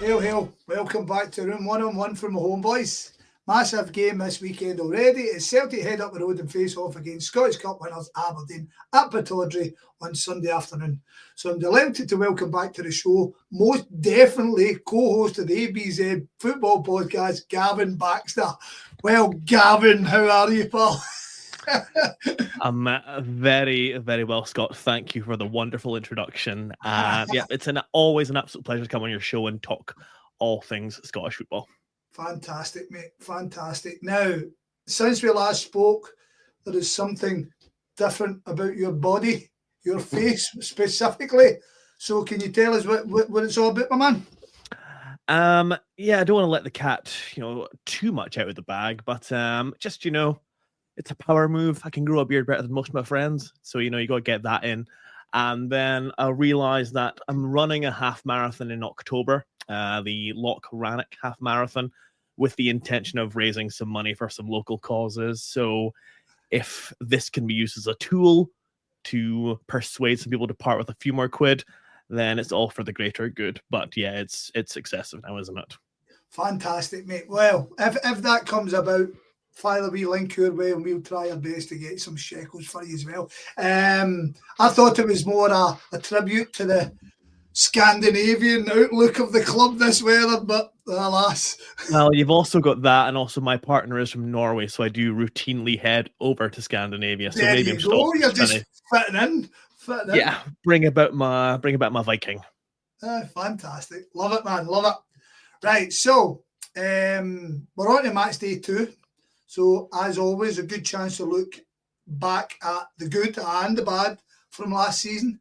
Hail, hail. Welcome back to Room 1-on-1 from the Homeboys. Massive game this weekend already as Celtic head up the road and face off against Scottish Cup winners Aberdeen at Pittodrie on Sunday afternoon. So I'm delighted to welcome back to the show, most definitely co-host of the ABZ Football Podcast, Gavin Baxter. Well, Gavin, how are you, pal? I'm very, very well, Scott. Thank you for the wonderful introduction. It's always an absolute pleasure to come on your show and talk all things Scottish football. Fantastic, mate. Fantastic. Now, since we last spoke, there is something different about your body, your face specifically. So can you tell us what it's all about, my man? I don't want to let the cat, too much out of the bag, but just, it's a power move. I can grow a beard better than most of my friends. So, you got to get that in. And then I realized that I'm running a half marathon in October, the Loch Rannoch half marathon, with the intention of raising some money for some local causes. So if this can be used as a tool to persuade some people to part with a few more quid, then it's all for the greater good. But yeah, it's excessive now, isn't it? Fantastic, mate. Well, if that comes about, file a wee link your way and we'll try our best to get some shekels for you as well. I thought it was more a tribute to the Scandinavian outlook of the club this weather, but alas. Well, you've also got that, and also my partner is from Norway, so I do routinely head over to Scandinavia. So there maybe you go. You're just fitting in. Yeah, bring about my Viking. Fantastic. Love it, man. Love it. Right, so we're on to match day 2. So, as always, a good chance to look back at the good and the bad from last season.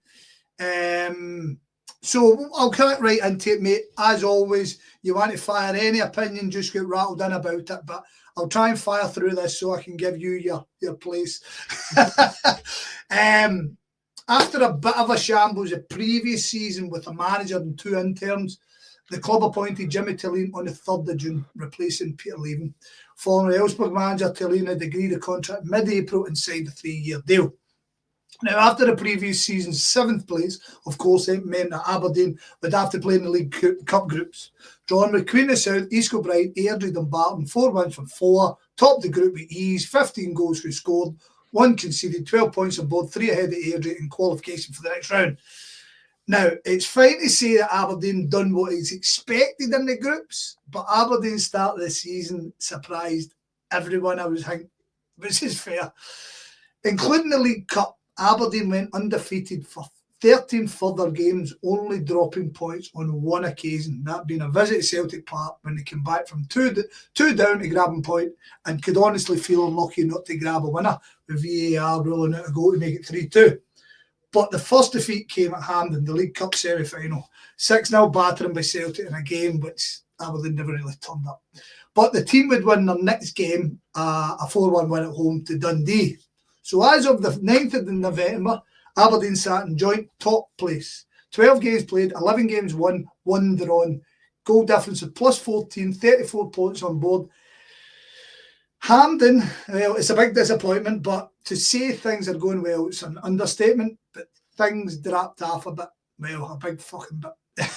So, I'll cut right into it, mate. As always, you want to fire any opinion, just get rattled in about it. But I'll try and fire through this so I can give you your place. After a bit of a shambles the previous season with a manager and 2 interns, the club appointed Jimmy Tillene on the 3rd of June, replacing Peter Leven. Former Elfsborg manager Tillene had agreed a contract mid-April and signed a 3-year deal. Now, after the previous season's 7th place, of course, it meant that Aberdeen would have to play in the League Cup groups. Drawn with Queen of South, East Kilbride, Airdrie and Barton, 4 wins from 4, topped the group with ease, 15 goals who scored, 1 conceded, 12 points on board, 3 ahead of Airdrie in qualification for the next round. Now, it's fine to say that Aberdeen done what is expected in the groups, but Aberdeen's start of the season surprised everyone, I was thinking, which is fair. Including the League Cup, Aberdeen went undefeated for 13 further games, only dropping points on 1 occasion, that being a visit to Celtic Park when they came back from 2 down to grab a point and could honestly feel unlucky not to grab a winner, with VAR ruling out a goal to make it 3-2. But the first defeat came at hand in the League Cup semi-final. 6-0 battering by Celtic in a game which Aberdeen never really turned up. But the team would win their next game, a 4-1 win at home to Dundee. So as of the 9th of November, Aberdeen sat in joint top place. 12 games played, 11 games won, 1 drawn. Goal difference of plus 14, 34 points on board. Hampden, well, it's a big disappointment, but to say things are going well, it's an understatement, but things dropped off a bit. Well, a big fucking bit.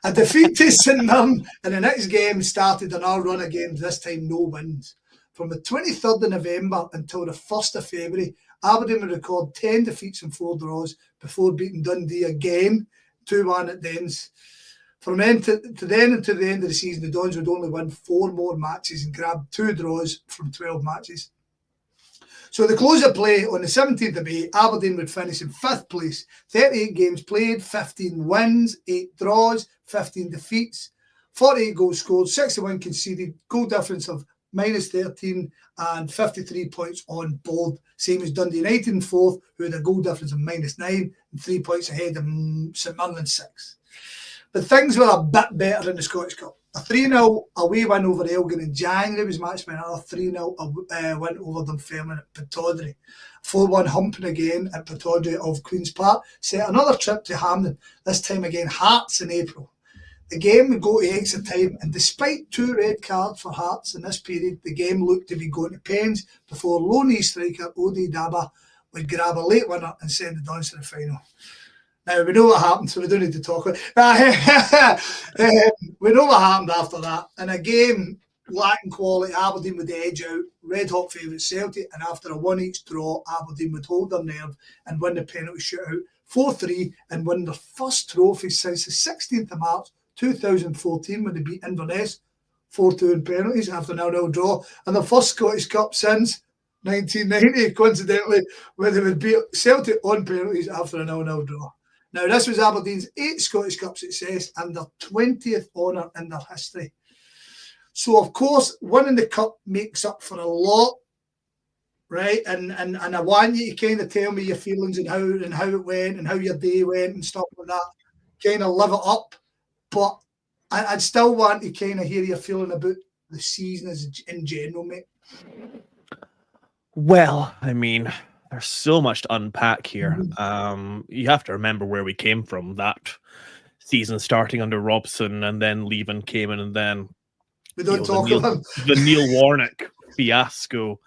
A defeat to St Mirren in the next game started an hour run of games, this time no wins. From the 23rd of November until the 1st of February, Aberdeen would record 10 defeats and 4 draws before beating Dundee again, 2-1 at Dens. From then to the end of the season, the Dons would only win 4 more matches and grab 2 draws from 12 matches. So the close of play on the 17th of May, Aberdeen would finish in 5th place. 38 games played, 15 wins, 8 draws, 15 defeats, 48 goals scored, 61 conceded, goal difference of minus 13 and 53 points on board. Same as Dundee United in 4th, who had a goal difference of minus 9 and 3 points ahead of St Mirren in 6th. But things were a bit better in the Scottish Cup. A 3-0 away win over Elgin in January was matched by another 3-0 win over Dunfermline at Pittodrie. 4-1 humping again at Pittodrie of Queen's Park set another trip to Hampden, this time again Hearts in April. The game would go to extra time, and despite 2 red cards for Hearts in this period, the game looked to be going to pens before low knee striker Odi Daba would grab a late winner and send the Dons to the final. Now, we know what happened, so we don't need to talk about it. We know what happened after that. In a game lacking quality, Aberdeen would edge out red-hot favourite Celtic, and after a 1-1 draw, Aberdeen would hold their nerve and win the penalty shootout 4-3 and win their first trophy since the 16th of March 2014 when they beat Inverness 4-2 in penalties after an 0-0 draw, and the first Scottish Cup since 1990, coincidentally, where they would beat Celtic on penalties after an 0-0 draw. Now, this was Aberdeen's 8th Scottish Cup success and their 20th honour in their history. So, of course, winning the Cup makes up for a lot, right? And I want you to kind of tell me your feelings and how it went and how your day went and stuff like that. Kind of live it up. But I'd still want to kind of hear your feeling about the season in general, mate. Well, I mean, there's so much to unpack here. You have to remember where we came from. That season starting under Robson and then leaving came in, and then we don't talk about the Neil Warnock fiasco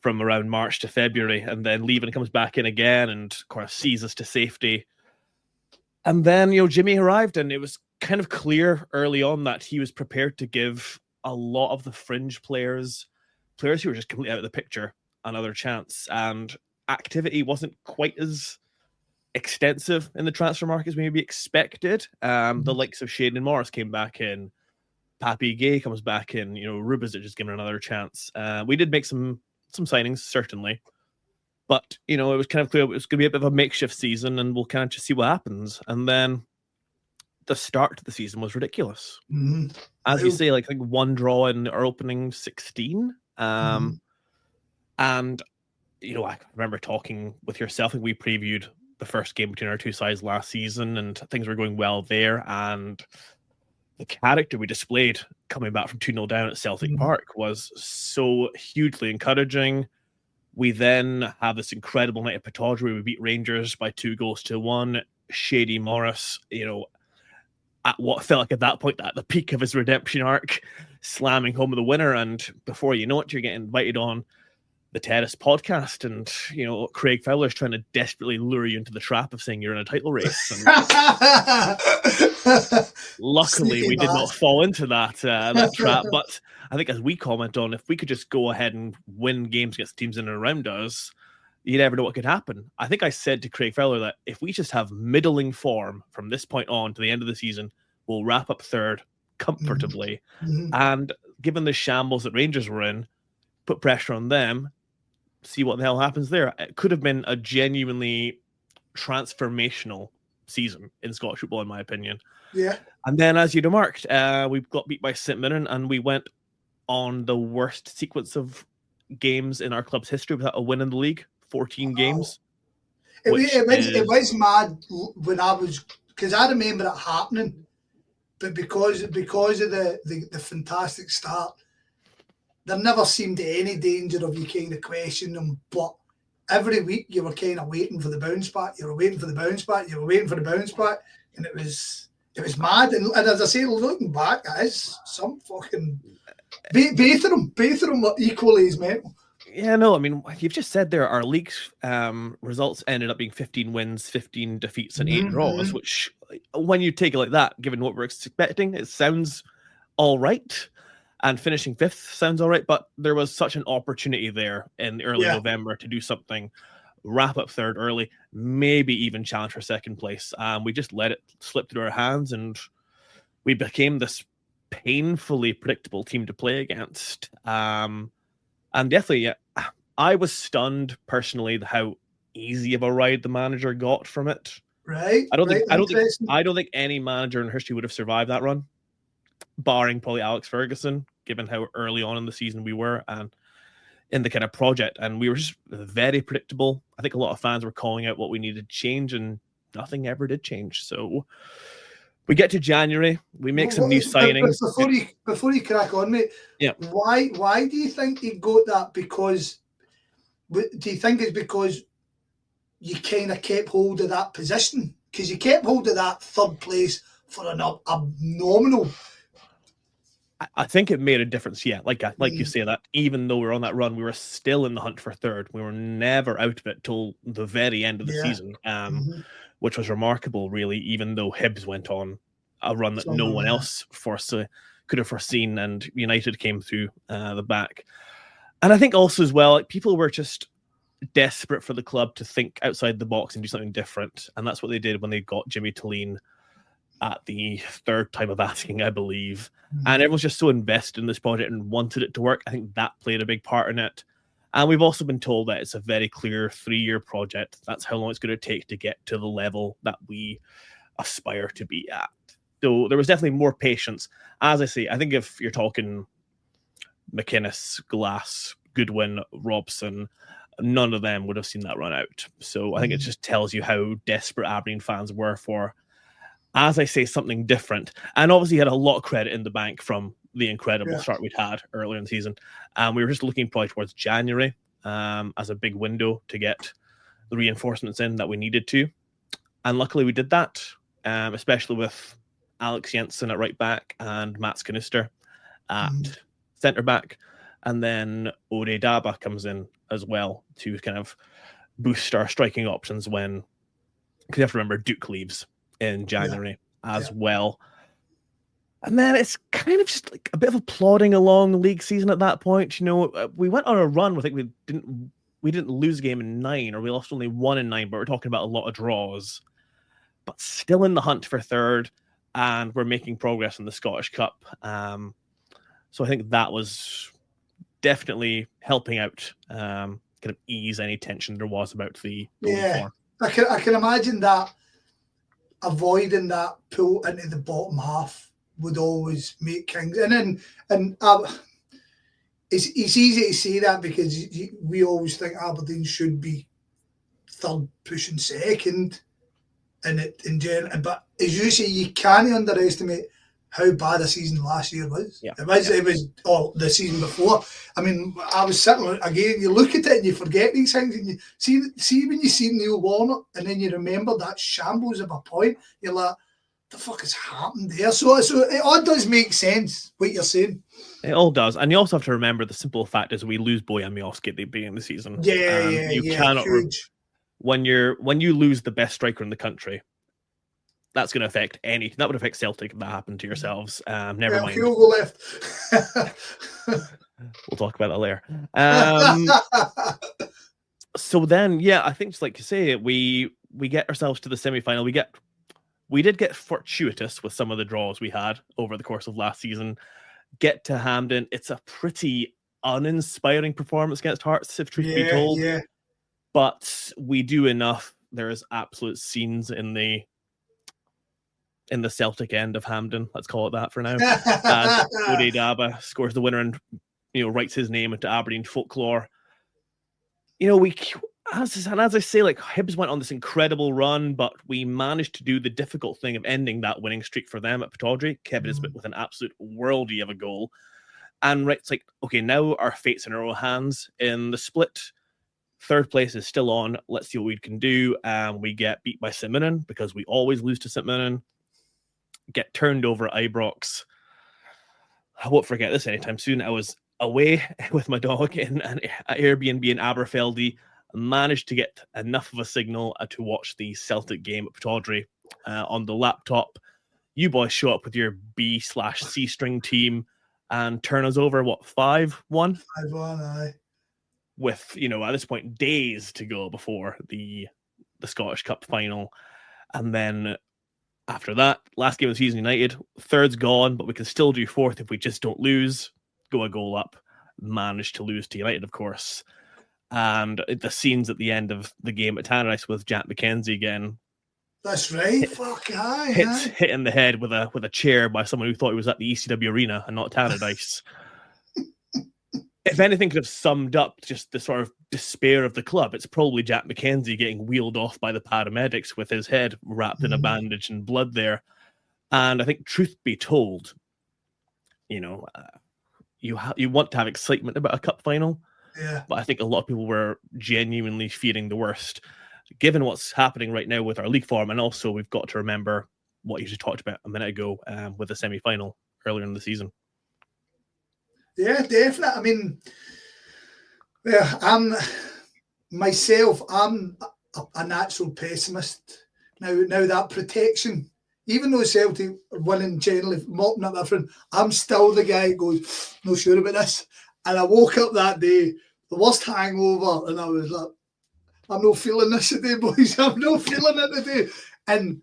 from around March to February, and then leaving comes back in again and of course sees us to safety. And then, Jimmy arrived, and it was kind of clear early on that he was prepared to give a lot of the fringe players who were just completely out of the picture, another chance. And activity wasn't quite as extensive in the transfer market as maybe expected. The likes of Shane and Morris came back in. Papi Gay comes back in. Rubizic is given another chance. We did make some signings, certainly. But, it was kind of clear it was going to be a bit of a makeshift season, and we'll kind of just see what happens. And then the start to the season was ridiculous. As you say, I think one draw in our opening 16. And, I remember talking with yourself, I think we previewed the first game between our two sides last season, and things were going well there. And the character we displayed coming back from 2-0 down at Celtic Park was so hugely encouraging. We then have this incredible night at Pittodrie where we beat Rangers by 2-1. Shady Morris, at what felt like at that point, at the peak of his redemption arc, slamming home the winner. And before you know it, you're getting invited on the ABZ Podcast, and Craig Fowler's trying to desperately lure you into the trap of saying you're in a title race. And luckily, we did not fall into that trap. But I think, as we comment on, if we could just go ahead and win games against teams in and around us, you never know what could happen. I think I said to Craig Fowler that if we just have middling form from this point on to the end of the season, we'll wrap up third comfortably. And given the shambles that Rangers were in, put pressure on them, see what the hell happens there. It could have been a genuinely transformational season in Scottish football, in my opinion. Yeah. And then, as you'd remarked, we got beat by St Mirren, and we went on the worst sequence of games in our club's history without a win in the league. 14 games. It was mad when because I remember it happening, but because of the fantastic start, there never seemed any danger of you kind of questioning them. But every week you were kind of waiting for the bounce back. You were waiting for the bounce back. You were waiting for the bounce back, and it was mad. And as I say, looking back, it is some fucking both of them were equally as mental. Yeah, no, I mean, you've just said there, our league results ended up being 15 wins, 15 defeats, and 8 draws, which, when you take it like that, given what we're expecting, it sounds all right. And finishing 5th sounds all right, but there was such an opportunity there in early November to do something, wrap up third early, maybe even challenge for second place. We just let it slip through our hands, and we became this painfully predictable team to play against. And definitely, I was stunned personally how easy of a ride the manager got from it. Right. I don't think any manager in history would have survived that run, barring probably Alex Ferguson, given how early on in the season we were and in the kind of project. And we were just very predictable. I think a lot of fans were calling out what we needed to change, and nothing ever did change. So we get to January, we make some new signings. Before you crack on, mate, why do you think he got that? Because do you think it's because you kind of kept hold of that position? Because you kept hold of that third place for a nominal. I think it made a difference, like you say, that even though we were on that run, we were still in the hunt for third. We were never out of it till the very end of the season. which was remarkable, really, even though Hibs went on a run that no one else could have foreseen, and United came through the back. And I think also as well, like, people were just desperate for the club to think outside the box and do something different. And that's what they did when they got Jimmy Tillene at the third time of asking, I believe. And everyone's just so invested in this project and wanted it to work. I think that played a big part in it. And we've also been told that it's a very clear 3-year project. That's how long it's going to take to get to the level that we aspire to be at. So there was definitely more patience. As I say, I think if you're talking McInnes, Glass, Goodwin, Robson, none of them would have seen that run out. So I think it just tells you how desperate Aberdeen fans were for, as I say, something different. And obviously had a lot of credit in the bank from the incredible start we'd had earlier in the season. We were just looking probably towards January as a big window to get the reinforcements in that we needed to. And luckily we did that, especially with Alex Jensen at right back and Mats Kanister at centre back. And then Ode Daba comes in as well to kind of boost our striking options when, because you have to remember, Duke leaves in January as well. And then it's kind of just like a bit of a plodding along league season at that point. We went on a run. I think we didn't lose a game in 9, or we lost only 1 in 9, but we're talking about a lot of draws. But still in the hunt for third, and we're making progress in the Scottish Cup. So I think that was definitely helping out, kind of ease any tension there was about the form. I can imagine that avoiding that pull into the bottom half would always make Kings. And it's easy to say that because we always think Aberdeen should be third, pushing second, in general. But as you say, you can't underestimate how bad a season last year was. It was the season before. I mean, I was sitting again. You look at it and you forget these things, and you see when you see Neil Warnock, and then you remember that shambles of a point. You're like, the fuck has happened there? So it all does make sense what you're saying. It all does, and you also have to remember the simple fact is we lose Bojan Miovski at the beginning of the season. You cannot. When you lose the best striker in the country, that's going to affect anything. That would affect Celtic if that happened to yourselves. Never mind. Hugo left. We'll talk about that later. So then, I think just like you say, we get ourselves to the semi-final. We did get fortuitous with some of the draws we had over the course of last season. Get to Hampden. It's a pretty uninspiring performance against Hearts, if truth be told. But we do enough. There is absolute scenes in the Celtic end of Hampden, let's call it that for now. As Ode Daba scores the winner and writes his name into Aberdeen folklore. As I say, like, Hibs went on this incredible run, but we managed to do the difficult thing of ending that winning streak for them at Pittodrie. Kevin Isbett with an absolute worldie of a goal. And it's like, okay, now our fate's in our own hands in the split. Third place is still on. Let's see what we can do. We get beat by St Mirren because we always lose to St Mirren. Get turned over at Ibrox. I won't forget this anytime soon. I was away with my dog in an Airbnb in Aberfeldy. Managed to get enough of a signal to watch the Celtic game at Pittodrie on the laptop. You boys show up with your B/C string team and turn us over, 5-1? 5-1, aye. With, at this point, days to go before the Scottish Cup final. And then after that, last game of the season, United, third's gone, but we can still do fourth if we just don't lose. Go a goal up. Managed to lose to United, of course. And the scenes at the end of the game at Tannadice with Jack McKenzie again. That's right. Hit in the head with a chair by someone who thought he was at the ECW arena and not Tannadice. If anything could have summed up just the sort of despair of the club, it's probably Jack McKenzie getting wheeled off by the paramedics with his head wrapped in a bandage and blood there. And I think, truth be told, you want to have excitement about a cup final. Yeah. But I think a lot of people were genuinely fearing the worst, given what's happening right now with our league form. And also, we've got to remember what you just talked about a minute ago with the semi-final earlier in the season. Yeah, definitely. I mean, I'm a natural pessimist. Now that protection, even though Celtic are winning generally, mopping up everything, I'm still the guy who goes, not sure about this. And I woke up that day, the worst hangover, and I was like, I'm not feeling this today, boys. I'm not feeling it today. And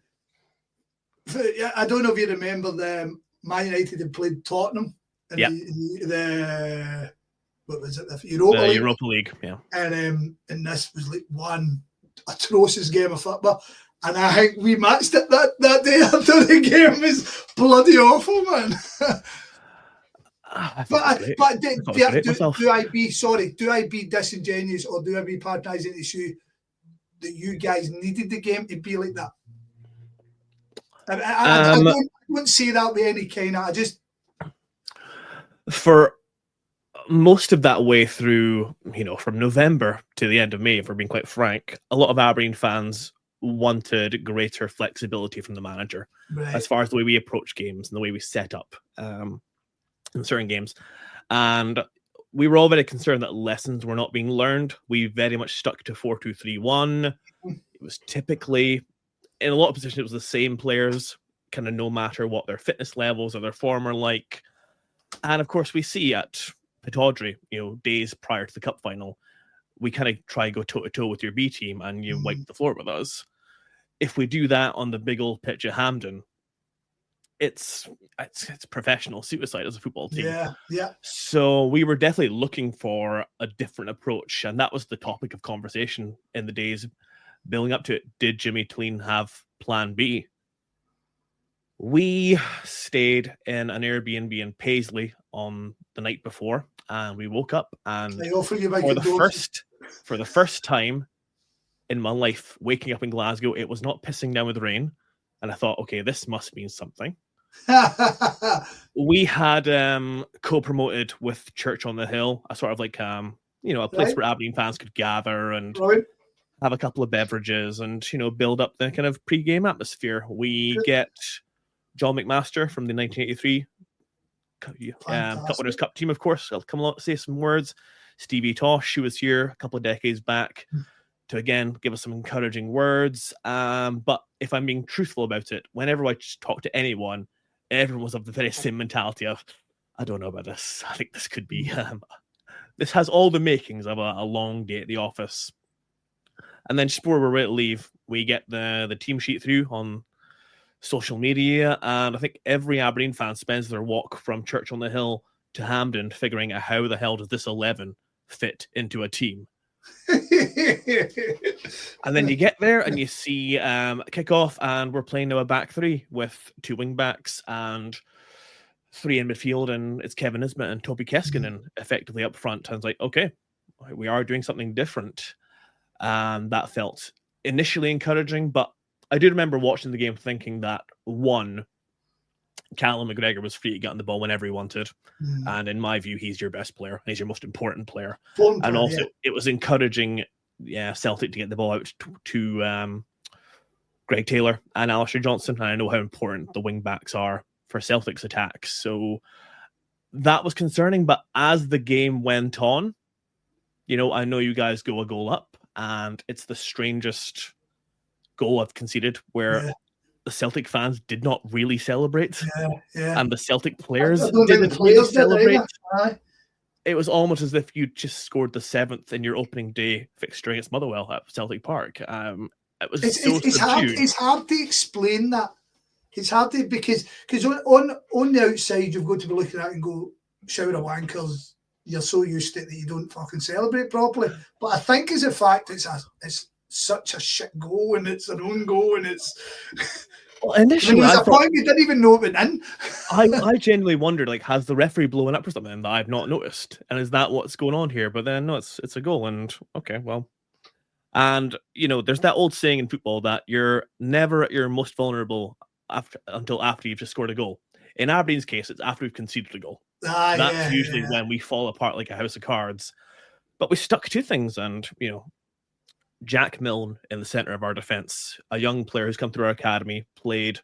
I don't know if you remember Man United had played Tottenham in the what was it, the Europa League, yeah. And this was like one atrocious game of football. And I think we matched it that day after the game was bloody awful, man. Do I be disingenuous or do I be patronising to show that you guys needed the game to be like that? I wouldn't say that with any kind of, I just... For most of that way through, from November to the end of May, if we're being quite frank, a lot of Aberdeen fans wanted greater flexibility from the manager as far as the way we approach games and the way we set up in certain games. And we were all very concerned that lessons were not being learned. We very much stuck to 4-2-3-1. It was typically, in a lot of positions, it was the same players, kind of no matter what their fitness levels or their form are like. And of course, we see at Pittodrie, days prior to the cup final, we kind of try to go toe-to-toe with your B team and you wipe the floor with us. If we do that on the big old pitch at Hampden, it's professional suicide as a football team. Yeah. So we were definitely looking for a different approach, and that was the topic of conversation in the days building up to it. Did Jimmy Tleen have plan B? We stayed in an Airbnb in Paisley on the night before, and we woke up, and for the first time in my life, waking up in Glasgow, it was not pissing down with rain, and I thought, okay, this must mean something. We had co-promoted with Church on the Hill, a sort of like a place where Aberdeen fans could gather and have a couple of beverages and build up the kind of pre-game atmosphere. We get John McMaster from the 1983 Cup Winners' Cup team, of course. I'll come along say some words. Stevie Tosh, who was here a couple of decades back, to again give us some encouraging words. But if I'm being truthful about it, whenever I talk to anyone, everyone was of the very same mentality of, I don't know about this. I think this could be this has all the makings of a long day at the office. And then just before we're ready to leave, we get the team sheet through on social media, and I think every Aberdeen fan spends their walk from Church on the Hill to Hampden figuring out how the hell does this 11 fit into a team. And then you get there and you see kick-off, and we're playing now a back three with two wing-backs and three in midfield, and it's Kevin Nisbet and Toby Keskinen effectively up front. And it's like, okay, we are doing something different. That felt initially encouraging, but I do remember watching the game thinking that, one, Callum McGregor was free to get on the ball whenever he wanted. And in my view, he's your best player. He's your most important player. And also, it was encouraging Celtic to get the ball out to Greg Taylor and Alistair Johnson. And I know how important the wing-backs are for Celtic's attacks. So that was concerning. But as the game went on, I know you guys go a goal up, and it's the strangest goal I've conceded where the Celtic fans did not really celebrate, and the Celtic players didn't really celebrate. It was almost as if you just scored the seventh in your opening day fixture against Motherwell at Celtic Park. It was it's hard to explain that. It's hard to because on the outside you've got to be looking at it and go, shower of wankers. You're so used to it that you don't fucking celebrate properly. But I think as a fact, it's such a shit goal, and it's an own goal, and it's. Well, initially, I thought you didn't even know it went in. I genuinely wondered, has the referee blown up or something that I've not noticed, and is that what's going on here? But then no, it's a goal, and okay, well, and there's that old saying in football that you're never at your most vulnerable until after you've just scored a goal. In Aberdeen's case, it's after we've conceded a goal. That's usually when we fall apart like a house of cards. But we stuck to things, and Jack Milne in the centre of our defence, a young player who's come through our academy, played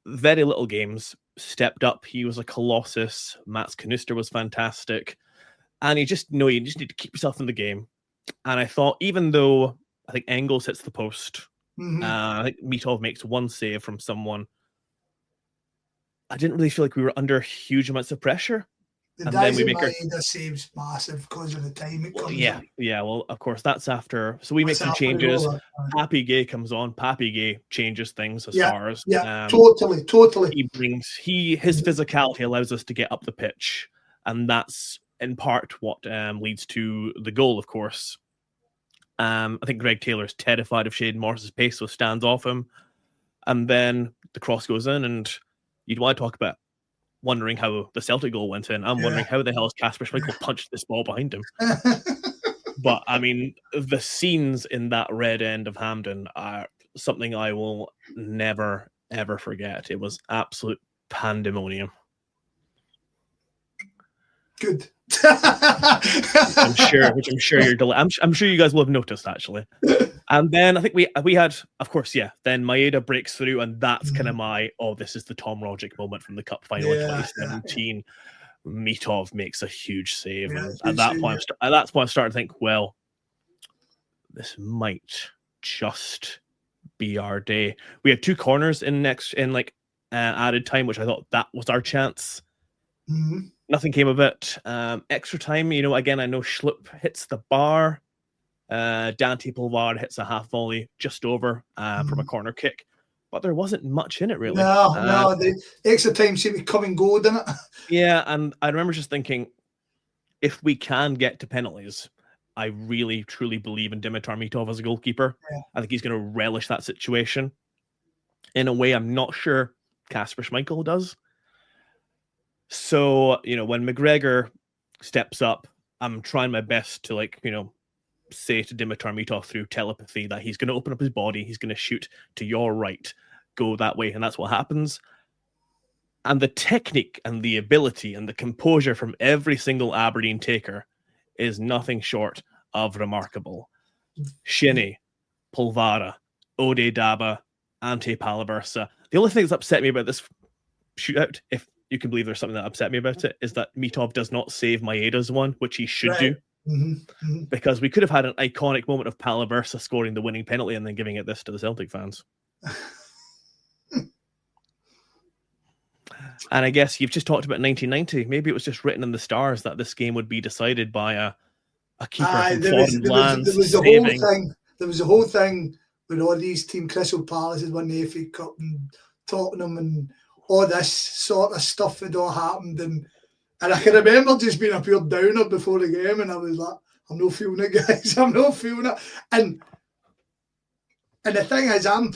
very little games, stepped up. He was a colossus. Mats Knuster was fantastic. And you just need to keep yourself in the game. And I thought, even though I think Engels hits the post, I think Mitov makes one save from someone. I didn't really feel like we were under huge amounts of pressure. The dies in Maeda saves massive because of the time it comes in. Yeah, well, of course, that's after. So we make some changes. Pappy Gay comes on. Pappy Gay changes things as far as... totally. His physicality allows us to get up the pitch. And that's, in part, what leads to the goal, of course. I think Greg Taylor's terrified of Shane Morris's pace, so stands off him. And then the cross goes in, and you'd want to talk about wondering how the Celtic goal went in. I'm wondering how the hell has Kasper Schmeichel punched this ball behind him. But, I mean, the scenes in that red end of Hampden are something I will never, ever forget. It was absolute pandemonium. Good. I'm sure you're I'm sure you guys will have noticed, actually. And then I think we had, of course, then Maeda breaks through, and that's kind of this is the Tom Rogic moment from the Cup final in 2017. Mitov makes a huge save. And at that point, I started to think, well, this might just be our day. We had 2 corners in added time, which I thought that was our chance. Nothing came of it. Extra time, again, I know Schlupp hits the bar. Dante Pulvar hits a half volley just over from a corner kick. But there wasn't much in it, really. No, the extra time seemed to come and go, didn't it? Yeah, and I remember just thinking, if we can get to penalties, I really, truly believe in Dimitar Mitov as a goalkeeper. Yeah. I think he's going to relish that situation in a way I'm not sure Kasper Schmeichel does. So, when McGregor steps up, I'm trying my best to, say to Dimitar Mitov through telepathy that he's going to open up his body, he's going to shoot to your right, go that way, and that's what happens. And the technique and the ability and the composure from every single Aberdeen taker is nothing short of remarkable. Shinnie, Polvara, Ode Daba, Ante Palaversa. The only thing that's upset me about this shootout, if you can believe there's something that upset me about it, is that Mitov does not save Maeda's one, which he should do. Because we could have had an iconic moment of Palaversa scoring the winning penalty and then giving it this to the Celtic fans. And I guess you've just talked about 1990. Maybe it was just written in the stars that this game would be decided by a keeper from foreign lands. There was a whole thing with all these Team Crystal Palaces won the FA Cup and Tottenham and all this sort of stuff had all happened. And I can remember just being a pure downer before the game, and I was like, I'm not feeling it, guys. I'm not feeling it. And the thing is, I'm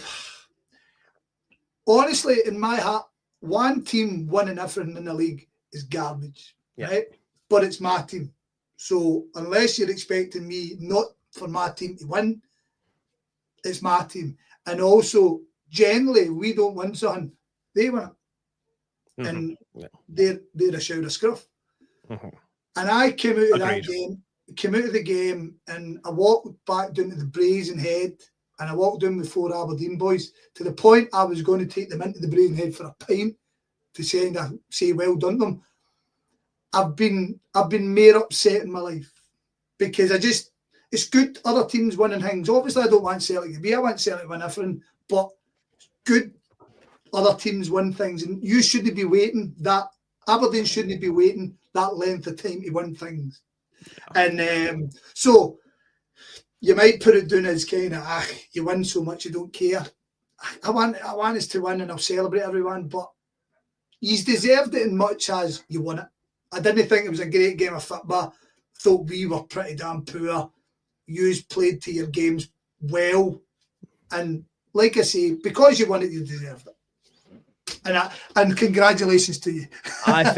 honestly, in my heart, one team winning everything in the league is garbage, right? But it's my team. So unless you're expecting me not for my team to win, it's my team. And also, generally, we don't win something, they win it. And they're a shout of scruff. And I came out of the game, and I walked back down to the Brazen Head, and I walked down with 4 Aberdeen boys to the point I was going to take them into the Brazen Head for a pint to say well done to them. I've been more upset in my life because it's good other teams winning things. Obviously, I don't want Celtic to be. I want Celtic to win everything, but good other teams win things, and you shouldn't be waiting. That Aberdeen shouldn't be waiting that length of time to win things. And so you might put it down as kind of you win so much you don't care. I want us to win, and I'll celebrate everyone, but he's deserved it in much as you won it. I didn't think it was a great game of football. Thought we were pretty damn poor. Yous played to your games well, and like I say, because you won it, you deserved it. And congratulations to you. I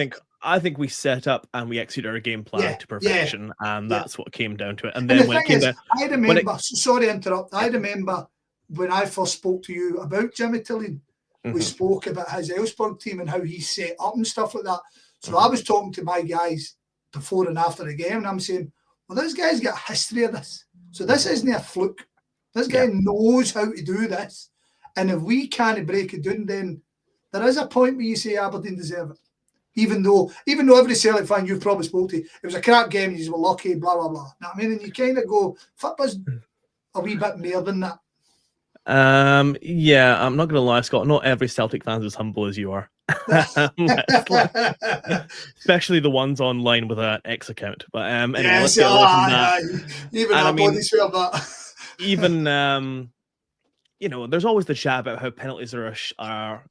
think we set up and we executed our game plan to perfection, and that's what came down to it. And then when it came down, I remember. Sorry to interrupt. I remember when I first spoke to you about Jimmy Tilleen. We spoke about his Elfsborg team and how he set up and stuff like that. So I was talking to my guys before and after the game, and I'm saying, well, this guy's got a history of this. So this isn't a fluke. This guy knows how to do this. And if we can't break it down, then there is a point where you say Aberdeen deserve it. Even though every Celtic fan you've probably spoke to, it was a crap game, you were lucky, blah, blah, blah. Know what I mean? And you kind of go, football's a wee bit more than that. Yeah, I'm not gonna lie, Scott. Not every Celtic fan's as humble as you are. Especially the ones online with an X account. But anyway, let's get away from that. Even And our bodies feel that. Even there's always the chat about how penalties are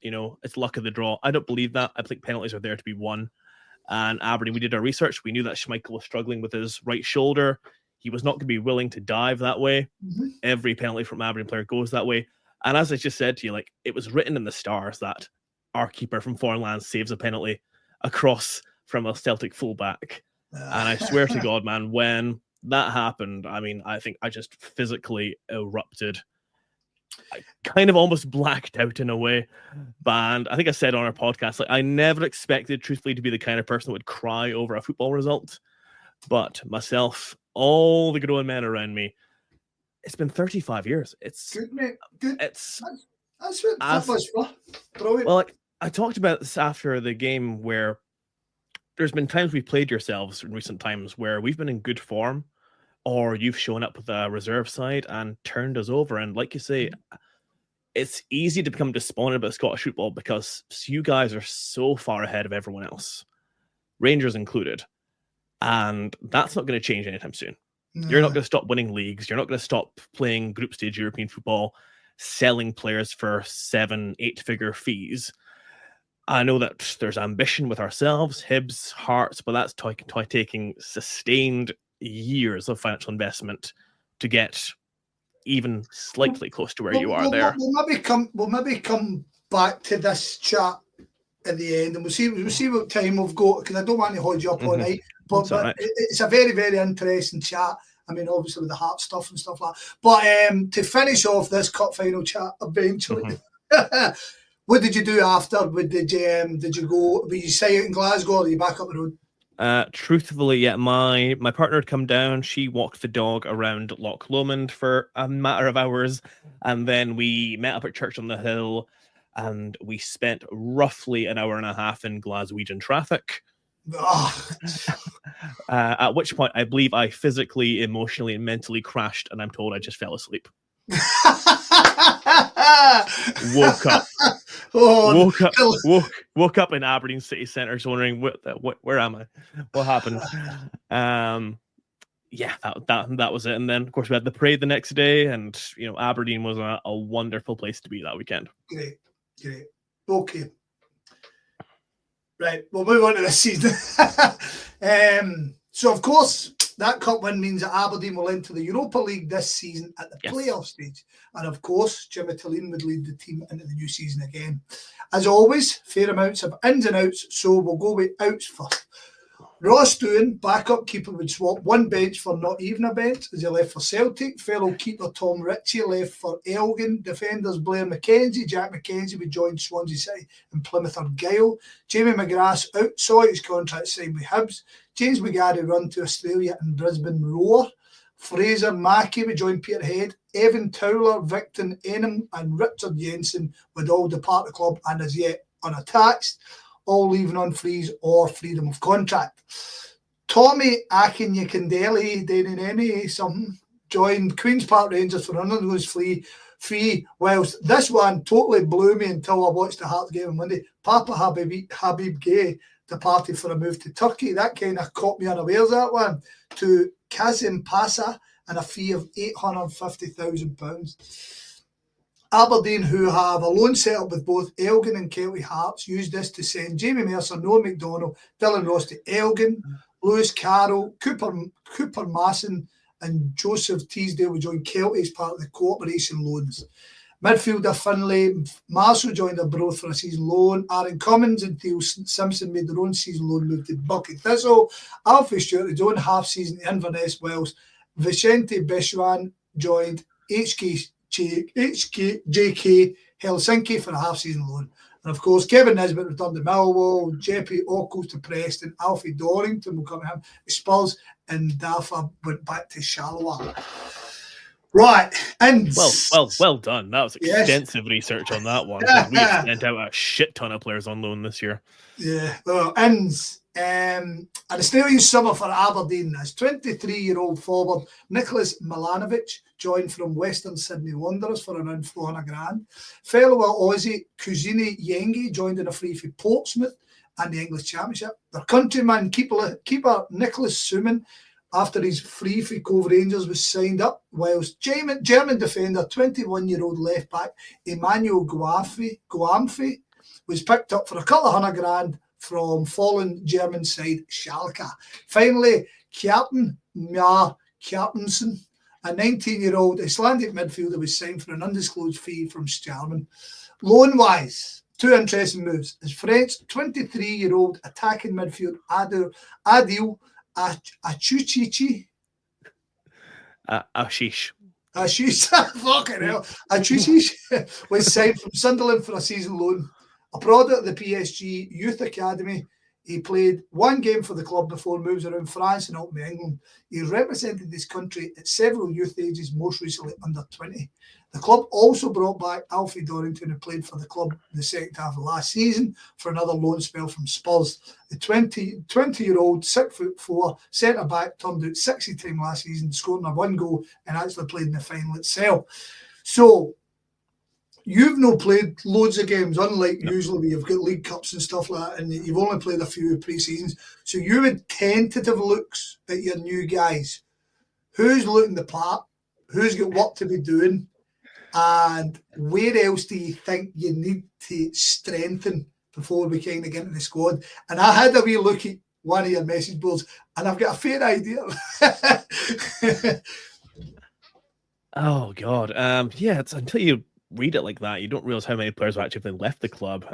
it's luck of the draw. I don't believe that. I think penalties are there to be won. And Aberdeen, we did our research. We knew that Schmeichel was struggling with his right shoulder. He was not going to be willing to dive that way. Mm-hmm. Every penalty from Aberdeen player goes that way. And as I just said to you, it was written in the stars that our keeper from foreign lands saves a penalty across from a Celtic fullback. And I swear to God, man, when that happened, I think I just physically erupted. I kind of almost blacked out in a way. And I think I said on our podcast, I never expected, truthfully, to be the kind of person that would cry over a football result. But myself, all the grown men around me, it's been 35 years. It's good, mate. Good. That's what football's for. Brilliant. Well, I talked about this after the game where there's been times we've played yourselves in recent times where we've been in good form, or you've shown up with a reserve side and turned us over. And like you say, it's easy to become despondent about Scottish football because you guys are so far ahead of everyone else, Rangers included. And that's not going to change anytime soon. No. You're not going to stop winning leagues. You're not going to stop playing group stage European football, selling players for 7-8 figure fees. I know that there's ambition with ourselves, Hibs, Hearts, but that's taking sustained years of financial investment to get even slightly close to where you are there. We'll maybe come back to this chat at the end, and we'll see what time we've got, because I don't want to hold you up all night. But right. It's a very, very interesting chat. Obviously with the Heart stuff and stuff like that. But to finish off this cup final chat eventually, what did you do after? Did you go? Were you stay out in Glasgow, or are you back up the road? Truthfully, yeah, my partner had come down. She walked the dog around Loch Lomond for a matter of hours, and then we met up at Church on the Hill, and we spent roughly an hour and a half in Glaswegian traffic. At which point, I believe I physically, emotionally, and mentally crashed, and I'm told I just fell asleep. Woke up in Aberdeen city centre, wondering where am I? What happened? Yeah, that was it. And then, of course, we had the parade the next day, and Aberdeen was a wonderful place to be that weekend. Great. Okay. Right, we'll move on to this season. So, of course, that cup win means that Aberdeen will enter the Europa League this season at the playoff stage. And, of course, Jimmy Tillene would lead the team into the new season again. As always, fair amounts of ins and outs, so we'll go with outs first. Ross Doohan, backup keeper, would swap one bench for not even a bench as he left for Celtic. Fellow keeper Tom Ritchie left for Elgin. Defenders Blair McKenzie, Jack McKenzie would join Swansea City and Plymouth Argyle. Jamie McGrath saw his contract signed with Hibs. James McGarry run to Australia and Brisbane Roar. Fraser Mackey would join Peterhead. Evan Towler, Victor Enham and Richard Jensen would all depart the club and as yet unattached, all leaving on freeze or freedom of contract. Tommy Akinyakandeli, something, joined Queen's Park Rangers for another goes free, whilst this one totally blew me until I watched the Hearts game on Monday. Papa Habib Gay departed for a move to Turkey. That kind of caught me unawares, that one, to Kazim Pasa and a fee of £850,000. Aberdeen, who have a loan set up with both Elgin and Kelty Hearts, used this to send Jamie Mercer, Noah McDonald, Dylan Ross to Elgin. Lewis Carroll, Cooper Masson and Joseph Teasdale would join Kelty as part of the cooperation loans. Midfielder Finlay Marshall joined Arbroath for a season loan. Aaron Cummins and Theo Simpson made their own season loan move to Bucket Thistle. Alfie Stewart, his own half-season in Inverness, Wales. Vicente Beshwan joined JK Helsinki for a half-season loan. And, of course, Kevin Nisbet returned to Millwall, JP Ockles to Preston, Alfie Dorrington will come to him, Spurs, and Dafa went back to Charleroi. Right, and well done. That was extensive research on that one. We sent out a shit ton of players on loan this year. Yeah, well, ends An Australian summer for Aberdeen as 23-year-old forward Nicholas Milanovic joined from Western Sydney Wanderers for around 400 grand. Fellow Aussie Kuzini Yengi joined in a free for Portsmouth and the English Championship. Their countryman keeper Nicholas Suman, after his free for Cove Rangers, was signed up, whilst German defender 21-year-old left back Emmanuel Guamfi was picked up for a couple of hundred grand from fallen German side Schalke. Finally, Kjartan Mja Kjartansson, a 19-year-old Icelandic midfielder, was signed for an undisclosed fee from Stjarnan. Loan-wise, two interesting moves. His French 23-year-old attacking midfield Adil Achuchichi. Ashish. Fucking hell. Achuchichi was signed from Sunderland for a season loan. A product of the PSG Youth Academy, he played one game for the club before moves around France and ultimately England. He represented this country at several youth ages, most recently under 20. The club also brought back Alfie Dorrington, who played for the club in the second half of last season for another loan spell from Spurs. The 20-year-old 6'4" centre-back turned out 60 times last season, scoring a one goal and actually played in the final itself. So, you've not played loads of games, unlike usually where you've got League Cups and stuff like that, and you've only played a few pre-seasons. So you had tentative looks at your new guys. Who's looking the part? Who's got work to be doing? And where else do you think you need to strengthen before we kind of get into the squad? And I had a wee look at one of your message boards, and I've got a fair idea. Oh, God. It's until you read it like that, you don't realize how many players have actually left the club.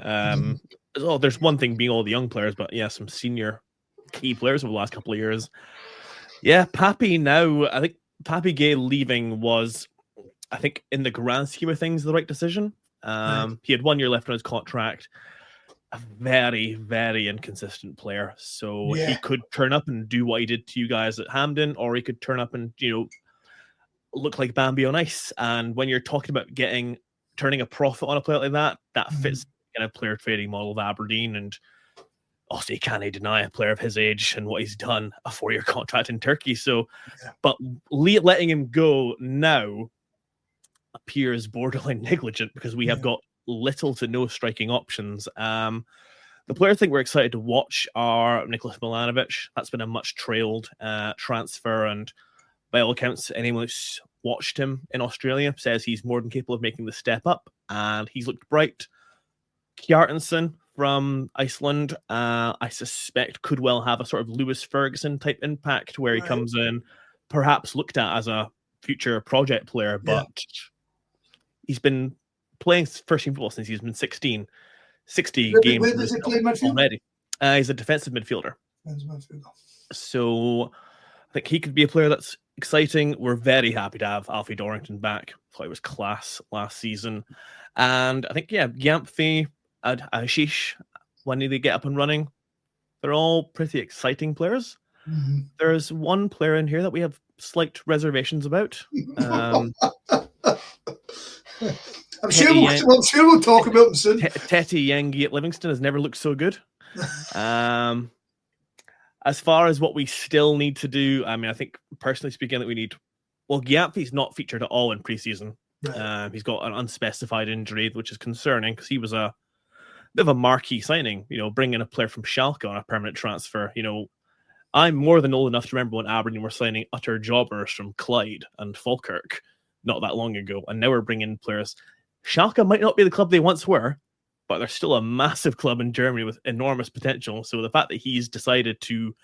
There's one thing being all the young players, but yeah, some senior key players over the last couple of years. Yeah, Papi now, I think Papi Gay leaving was, I think, in the grand scheme of things, the right decision. He had 1 year left on his contract. A very, very inconsistent player. So he could turn up and do what he did to you guys at Hampden, or he could turn up and, look like Bambi on ice. And when you're talking about turning a profit on a player like that fits the kind of player trading model of Aberdeen. And also, you can't deny a player of his age and what he's done, a 4-year contract in Turkey. So, but letting him go now appears borderline negligent because we have got little to no striking options. The players I think we're excited to watch are Nicholas Milanovic. That's been a much trailed transfer, and by all accounts, anyone who's watched him in Australia says he's more than capable of making the step up, and he's looked bright. Kjartansson from Iceland, I suspect could well have a sort of Lewis Ferguson type impact where he comes in, perhaps looked at as a future project player, but he's been playing first team football since he's been 16. 60 games where does he play midfield? Already. He's a defensive midfielder. So I think he could be a player that's exciting. We're very happy to have Alfie Dorrington back. Thought he was class last season. And I think, Gyamfi, Ashish, when they get up and running, they're all pretty exciting players. Mm-hmm. There's one player in here that we have slight reservations about. I'm sure we'll talk about him soon. Teti Yengi at Livingston has never looked so good. As far as what we still need to do, I mean, I think personally speaking that we need... Well, Gyamfi's not featured at all in preseason. Right. He's got an unspecified injury, which is concerning because he was a bit of a marquee signing, bringing a player from Schalke on a permanent transfer. I'm more than old enough to remember when Aberdeen were signing utter jobbers from Clyde and Falkirk not that long ago, and now we're bringing players. Schalke might not be the club they once were, but they're still a massive club in Germany with enormous potential. So the fact that he's decided to